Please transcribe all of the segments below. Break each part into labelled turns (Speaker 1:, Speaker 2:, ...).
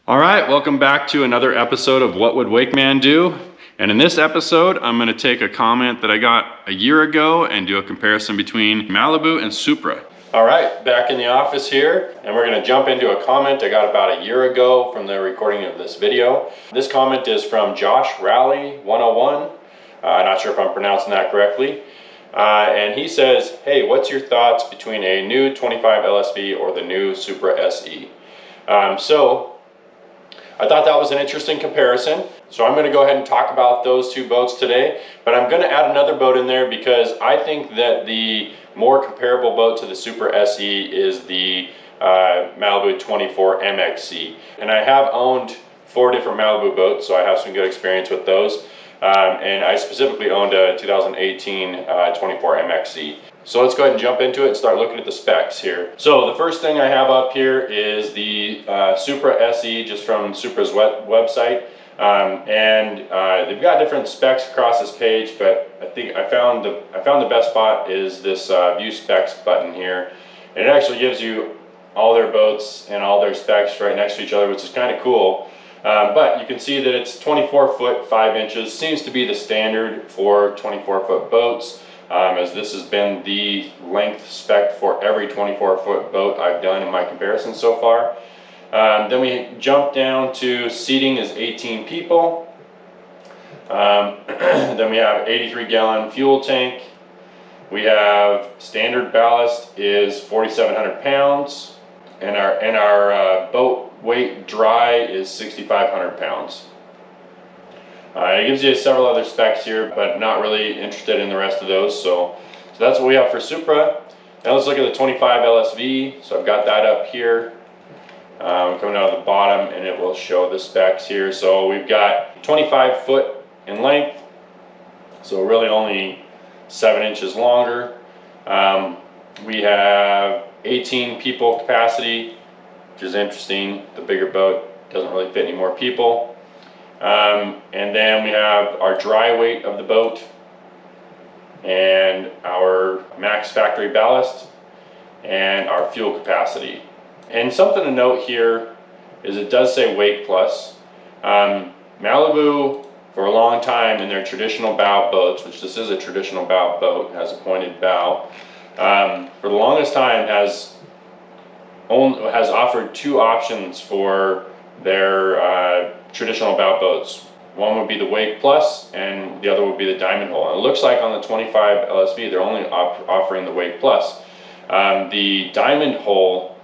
Speaker 1: All right, welcome back to another episode of What Would Wakeman Do? And in this episode, I'm going to take a comment that I got a year ago and do a comparison between Malibu and Supra. All right, back in the office here, and we're going to jump into a comment I got about a year ago from the recording of this video. This comment is from Josh Raleigh 101. Not sure if I'm pronouncing that correctly. And he says, hey, what's your thoughts between a new 25 LSV or the new Supra SE? I thought that was an interesting comparison. So I'm going to go ahead and talk about those two boats today, but I'm going to add another boat in there because I think that the more comparable boat to the Supra SE is the Malibu 24 MXC. And I have owned 4 different Malibu boats, so I have some good experience with those. And I specifically owned a 2018 24 MXC. So let's go ahead and jump into it and start looking at the specs here. So the first thing I have up here is the Supra SE, just from Supra's website. They've got different specs across this page, but I think I found the best spot is this view specs button here. And it actually gives you all their boats and all their specs right next to each other, which is kind of cool. But you can see that it's 24 foot 5 inches, seems to be the standard for 24 foot boats, as this has been the length spec for every 24 foot boat I've done in my comparison so far. Then we jump down to seating is 18 people. Then we have 83 gallon fuel tank. We have standard ballast is 4,700 pounds. And our boat weight dry is 6,500 pounds. It gives you several other specs here, but not really interested in the rest of those. So that's what we have for Supra. Now let's look at the 25 LSV. So I've got that up here, coming out of the bottom, and it will show the specs here. So we've got 25 foot in length, so really only 7 inches longer. We have 18 people capacity, which is interesting. The bigger boat doesn't really fit any more people. And then we have our dry weight of the boat and our max factory ballast and our fuel capacity. And something to note here is it does say Wake Plus. Malibu, for a long time in their traditional bow boats, which this is a traditional bow boat, has a pointed bow, for the longest time has offered 2 options for their traditional bow boats. One would be the Wake Plus and the other would be the Diamond Hole. And it looks like on the 25 LSV they're only offering the Wake Plus. The Diamond Hole,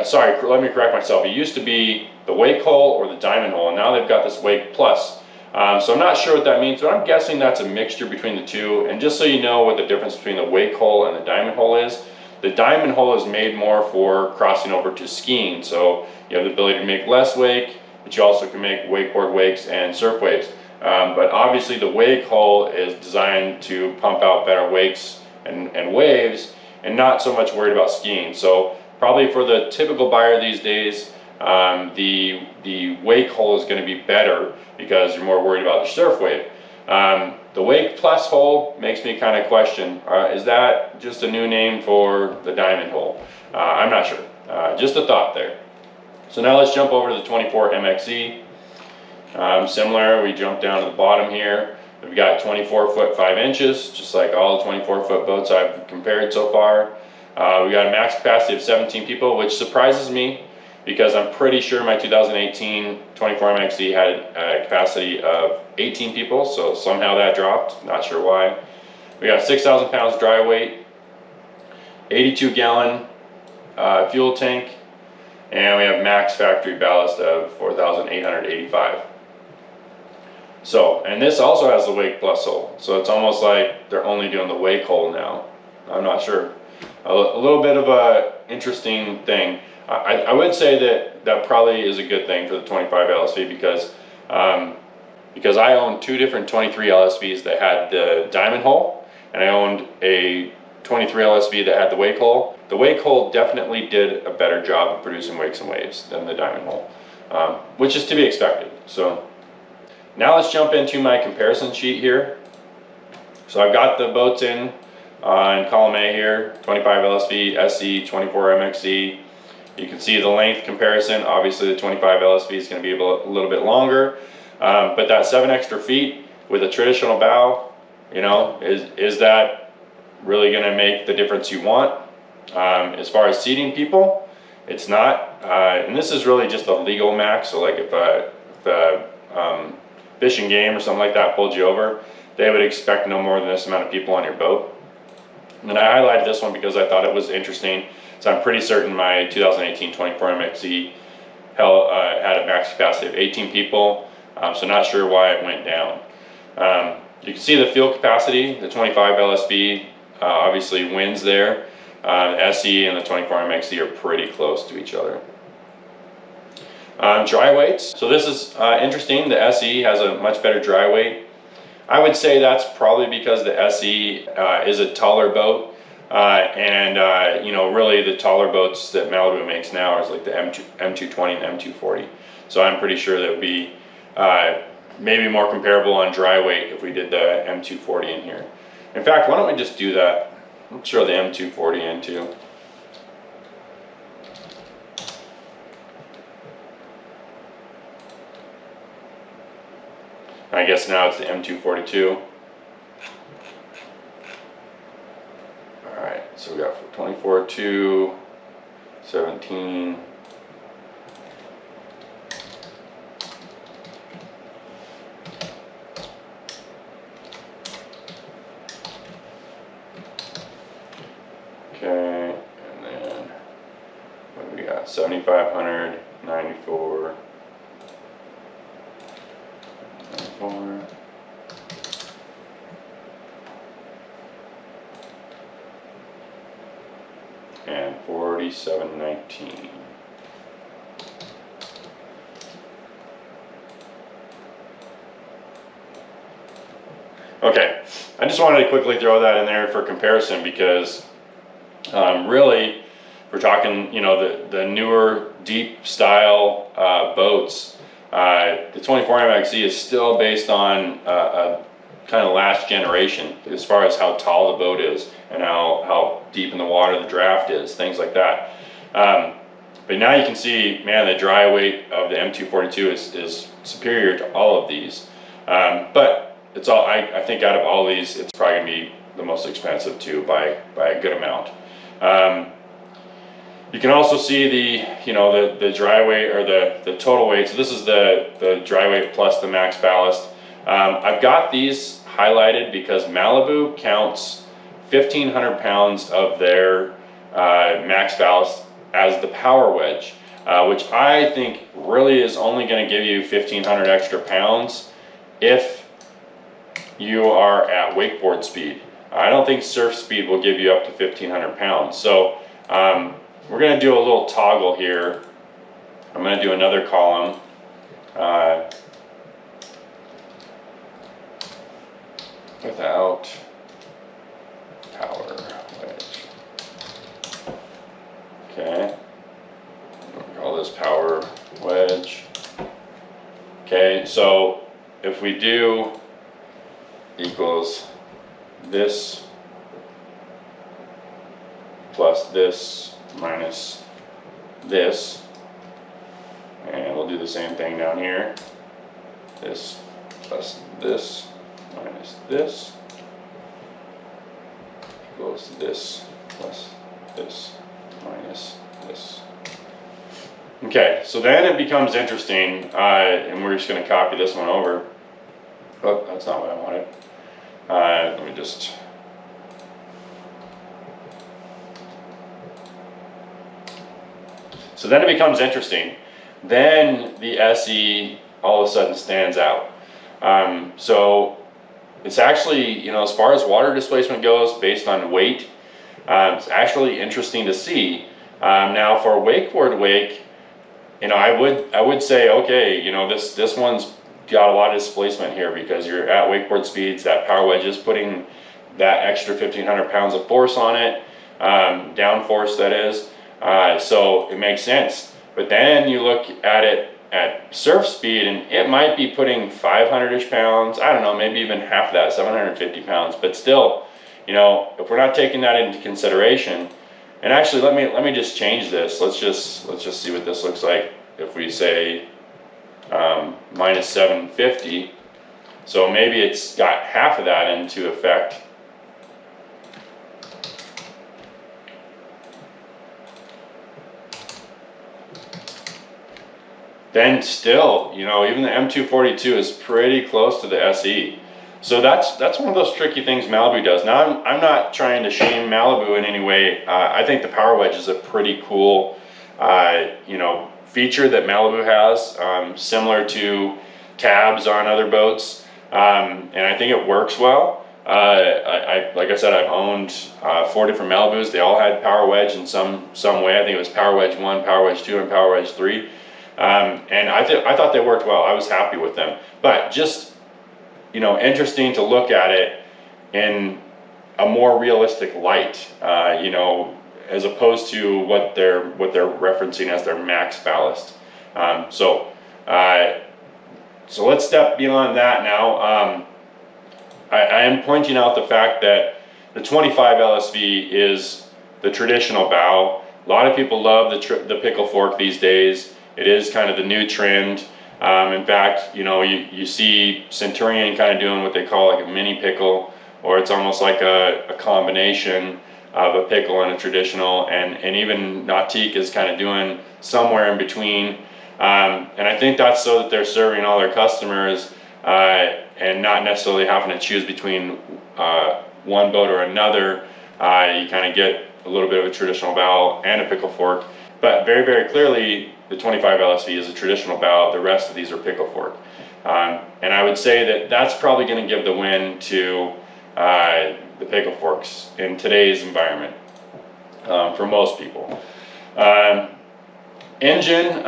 Speaker 1: sorry, let me correct myself. It used to be the Wake Hole or the Diamond Hole, and now they've got this Wake Plus. So I'm not sure what that means, but I'm guessing that's a mixture between the two. And just so you know what the difference between the Wake Hole and the Diamond Hole is, the Diamond Hole is made more for crossing over to skiing. So you have the ability to make less wake, but you also can make wakeboard wakes and surf waves. But obviously the Wake Hole is designed to pump out better wakes and waves, and not so much worried about skiing. So probably for the typical buyer these days, the Wake Hole is going to be better because you're more worried about the surf wave. The Wake Plus hole makes me kind of question, is that just a new name for the Diamond Hole? I'm not sure. Just a thought there. So now let's jump over to the 24 MXC. Similar, we jump down to the bottom here. We've got 24 foot 5 inches, just like all the 24 foot boats I've compared so far. We got a max capacity of 17 people, which surprises me because I'm pretty sure my 2018 24 MXC had a capacity of 18 people, so somehow that dropped, not sure why. We got 6,000 pounds dry weight, 82 gallon fuel tank, and we have max factory ballast of 4,885. So, and this also has the Wake Plus hole, so it's almost like they're only doing the Wake hole now. I'm not sure. A little bit of a interesting thing. I would say that probably is a good thing for the 25 LSV because I owned 2 different 23 LSVs that had the Diamond Hole, and I owned a 23 LSV that had the Wake Hole. The Wake Hole definitely did a better job of producing wakes and waves than the Diamond Hole, which is to be expected. So now let's jump into my comparison sheet here. So I've got the boats in column A here, 25 LSV, SE, 24 MXC. You can see the length comparison. Obviously the 25 LSV is going to be a little bit longer, but that 7 extra feet with a traditional bow, you know, is that really going to make the difference you want? As far as seating people, it's not, and this is really just a legal max. So like if a Fish and Game or something like that pulled you over, they would expect no more than this amount of people on your boat. And I highlighted this one because I thought it was interesting. So I'm pretty certain my 2018 24 MXZ had a max capacity of 18 people. So not sure why it went down. You can see the fuel capacity, the 25 LSV obviously wins there. The SE and the 24 MXZ are pretty close to each other. Dry weights. So this is interesting. The SE has a much better dry weight. I would say that's probably because the SE is a taller boat, and you know, really the taller boats that Malibu makes now is like the M220 and M240. So I'm pretty sure that would be maybe more comparable on dry weight if we did the M240 in here. In fact, why don't we just do that? Let's throw the M240 in too. I guess now it's the M242. Alright, so we got 24, 2, 17. Okay, and then what do we got? 7,500, 94. And 4719. Okay, I just wanted to quickly throw that in there for comparison because really, we're talking, you know, the newer deep style boats. The 24 MXZ is still based on a kind of last generation as far as how tall the boat is and how deep in the water the draft is, things like that. But now you can see, man, the dry weight of the M242 is superior to all of these. But it's all, I think out of all these, it's probably gonna be the most expensive too by a good amount. You can also see the dry weight or the total weight. So this is the dry weight plus the max ballast. I've got these highlighted because Malibu counts 1,500 pounds of their max ballast as the power wedge, which I think really is only going to give you 1,500 extra pounds if you are at wakeboard speed. I don't think surf speed will give you up to 1,500 pounds. So we're going to do a little toggle here. I'm going to do another column. Without power wedge. Okay. We'll call this power wedge. Okay, so if we do equals this plus this minus this, and we'll do the same thing down here. This plus this minus this equals this plus this minus this. Okay, so then it becomes interesting, and we're just going to copy this one over. Oh, that's not what I wanted. Let me just... So then it becomes interesting. Then the SE all of a sudden stands out. So it's actually, you know, as far as water displacement goes, based on weight, it's actually interesting to see. Now for wakeboard wake, you know, I would say, okay, you know, this one's got a lot of displacement here because you're at wakeboard speeds. That power wedge is putting that extra 1,500 pounds of force on it, down force that is. So it makes sense. But then you look at it at surf speed and it might be putting 500-ish pounds. I don't know, maybe even half that, 750 pounds. But still, you know, if we're not taking that into consideration, And actually, let me just change this. Let's just see what this looks like if we say minus 750. So maybe it's got half of that into effect. Then still, you know, even the M242 is pretty close to the SE. So that's one of those tricky things Malibu does. Now I'm not trying to shame Malibu in any way. I think the power wedge is a pretty cool, you know, feature that Malibu has, similar to tabs on other boats, and I think it works well. Like I said, I've owned 4 different Malibus. They all had power wedge in some way. I think it was power wedge 1, power wedge 2, and power wedge 3. And I thought they worked well. I was happy with them. But just, you know, interesting to look at it in a more realistic light, you know, as opposed to what they're referencing as their max ballast. So let's step beyond that now. I am pointing out the fact that the 25 LSV is the traditional bow. A lot of people love the pickle fork these days. It is kind of the new trend. In fact, you know, you see Centurion kind of doing what they call like a mini pickle, or it's almost like a combination of a pickle and a traditional, and even Nautique is kind of doing somewhere in between. And I think that's so that they're serving all their customers and not necessarily having to choose between one boat or another. You kind of get a little bit of a traditional bow and a pickle fork, but very, very clearly the 25 LSV is a traditional bow. The rest of these are pickle fork. And I would say that that's probably going to give the win to the pickle forks in today's environment for most people. Engine,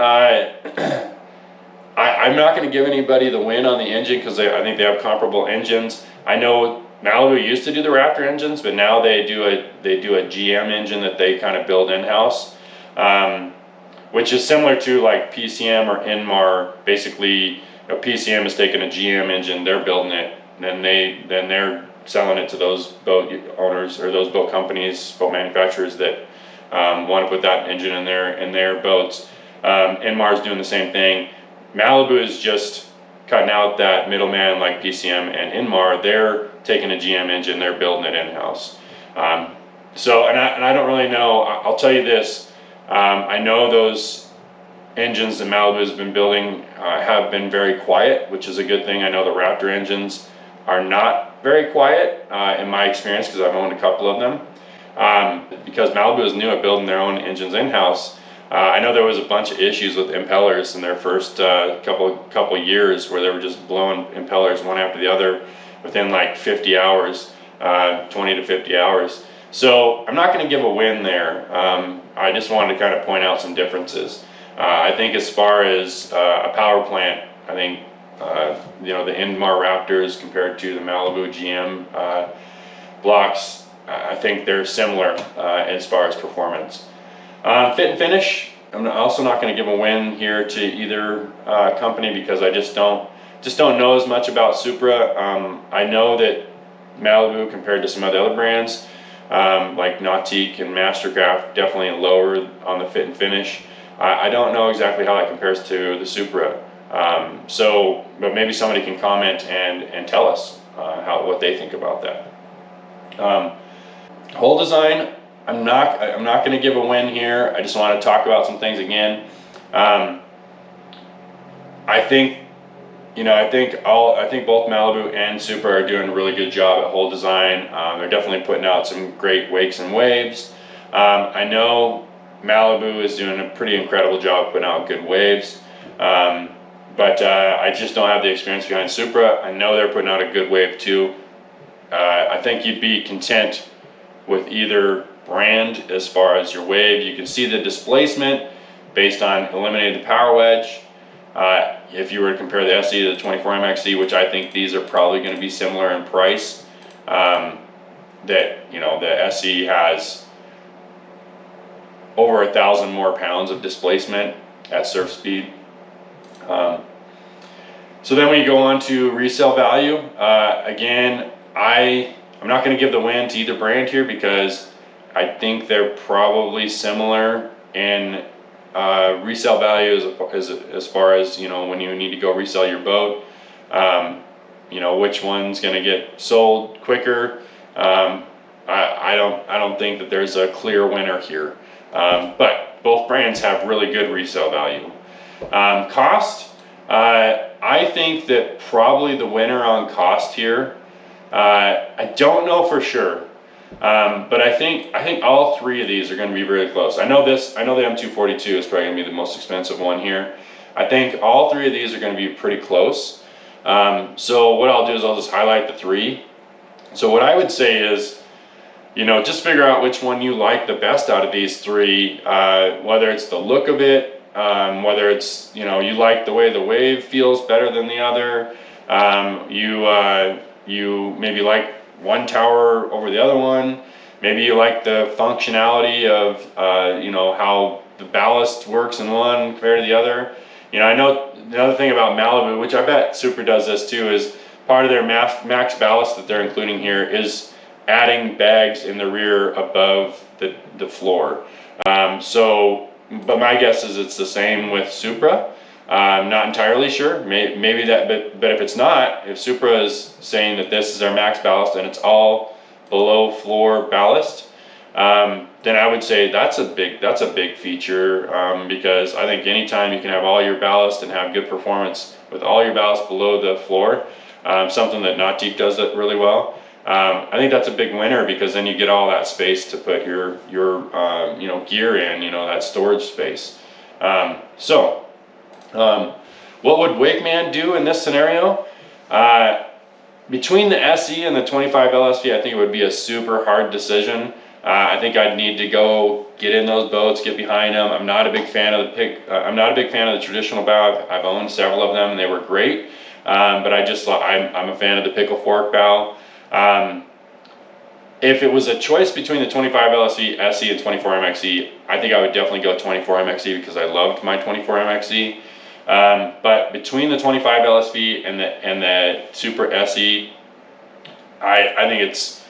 Speaker 1: I'm not going to give anybody the win on the engine because I think they have comparable engines. I know Malibu used to do the Raptor engines, but now they do a GM engine that they kind of build in-house, which is similar to like PCM or Inmar. Basically, you know, PCM is taking a GM engine, they're building it, and then they're selling it to those boat owners or those boat companies, boat manufacturers that want to put that engine in their boats. Inmar is doing the same thing. Malibu is just cutting out that middleman like PCM and Inmar. They're taking a GM engine, they're building it in-house. So, and I don't really know. I'll tell you this. I know those engines that Malibu has been building have been very quiet, which is a good thing. I know the Raptor engines are not very quiet in my experience because I've owned a couple of them. Because Malibu is new at building their own engines in-house. I know there was a bunch of issues with impellers in their first couple years where they were just blowing impellers one after the other within like 50 hours, 20 to 50 hours. So I'm not going to give a win there. I just wanted to kind of point out some differences. I think as far as a power plant, I think you know, the Inmar Raptors compared to the Malibu GM blocks, I think they're similar as far as performance. Fit and finish, I'm also not going to give a win here to either company because I just don't know as much about Supra. I know that Malibu compared to some of the other brands like Nautique and Mastercraft definitely lower on the fit and finish. I don't know exactly how that compares to the Supra. But maybe somebody can comment and tell us what they think about that. Hull design, I'm not going to give a win here. I just want to talk about some things again. I think both Malibu and Supra are doing a really good job at hull design. They're definitely putting out some great wakes and waves. I know Malibu is doing a pretty incredible job putting out good waves. But I just don't have the experience behind Supra. I know they're putting out a good wave too. I think you'd be content with either brand as far as your wave. You can see the displacement based on eliminating the power wedge. If you were to compare the SE to the 24MXE, which I think these are probably going to be similar in price, that, you know, the SE has over 1,000 more pounds of displacement at surf speed. So then we go on to resale value. Again, I'm not going to give the win to either brand here because I think they're probably similar in resale value as far as, you know, when you need to go resell your boat. You know, which one's going to get sold quicker. I don't think that there's a clear winner here. But both brands have really good resale value. Cost, I think that probably the winner on cost here, I don't know for sure. But I think all three of these are going to be really close. I know the M242 is probably going to be the most expensive one here. I think all three of these are going to be pretty close. So what I'll do is I'll just highlight the three. So what I would say is, you know, just figure out which one you like the best out of these three, whether it's the look of it, whether it's, you know, you like the way the wave feels better than the other, you maybe like one tower over the other one, maybe you like the functionality of, you know, how the ballast works in one compared to the other. You know, I know another thing about Malibu, which I bet SUPRA does this too, is part of their max ballast that they're including here is adding bags in the rear above the floor. But my guess is it's the same with SUPRA. I'm not entirely sure. Maybe that, but if it's not, if SUPRA is saying that this is our max ballast and it's all below floor ballast, then I would say that's a big feature, because I think anytime you can have all your ballast and have good performance with all your ballast below the floor, something that Nautique does it really well. I think that's a big winner, because then you get all that space to put your you know, gear in, you know, that storage space. What would WakeMan do in this scenario? Between the SE and the 25 LSV, I think it would be a super hard decision. I think I'd need to go get in those boats, get behind them. I'm not a big fan of the traditional bow. I've owned several of them and they were great. But I'm a fan of the pickle fork bow. If it was a choice between the 25 LSV SE and 24 MXE, I think I would definitely go 24 MXE because I loved my 24 MXE. But between the 25 LSV and the SUPRA SE, I think it's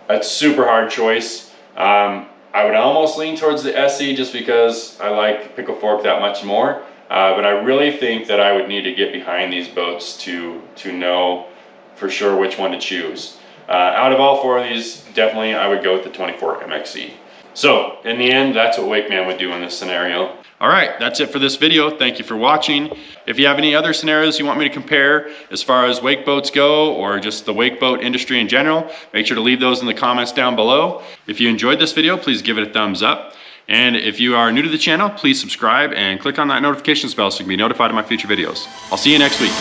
Speaker 1: a super hard choice. I would almost lean towards the SE just because I like pickle fork that much more. But I really think that I would need to get behind these boats to know for sure which one to choose. Out of all four of these, definitely I would go with the 24 MXE. So in the end, that's what WakeMan would do in this scenario. All right, that's it for this video. Thank you for watching. If you have any other scenarios you want me to compare as far as wake boats go, or just the wake boat industry in general, make sure to leave those in the comments down below. If you enjoyed this video, please give it a thumbs up. And if you are new to the channel, please subscribe and click on that notifications bell so you can be notified of my future videos. I'll see you next week.